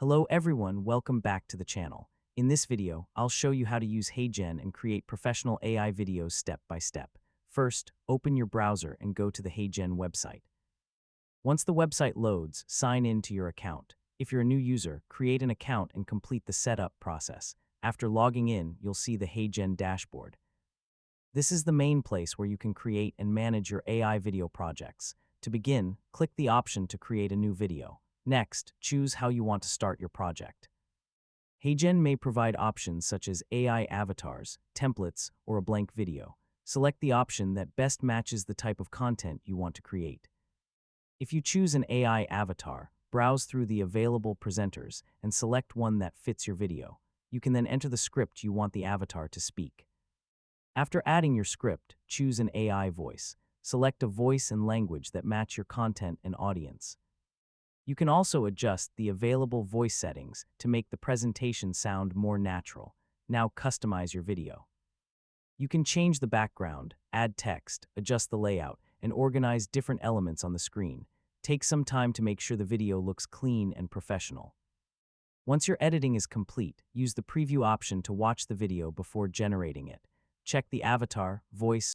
Hello everyone, welcome back to the channel. In this video, I'll show you how to use HeyGen and create professional AI videos step by step. First, open your browser and go to the HeyGen website. Once the website loads, sign in to your account. If you're a new user, create an account and complete the setup process. After logging in, you'll see the HeyGen dashboard. This is the main place where you can create and manage your AI video projects. To begin, click the option to create a new video. Next, choose how you want to start your project. HeyGen may provide options such as AI avatars, templates, or a blank video. Select the option that best matches the type of content you want to create. If you choose an AI avatar, browse through the available presenters and select one that fits your video. You can then enter the script you want the avatar to speak. After adding your script, choose an AI voice. Select a voice and language that match your content and audience. You can also adjust the available voice settings to make the presentation sound more natural. Now customize your video. You can change the background, add text, adjust the layout, and organize different elements on the screen. Take some time to make sure the video looks clean and professional. Once your editing is complete, use the preview option to watch the video before generating it. Check the avatar, voice,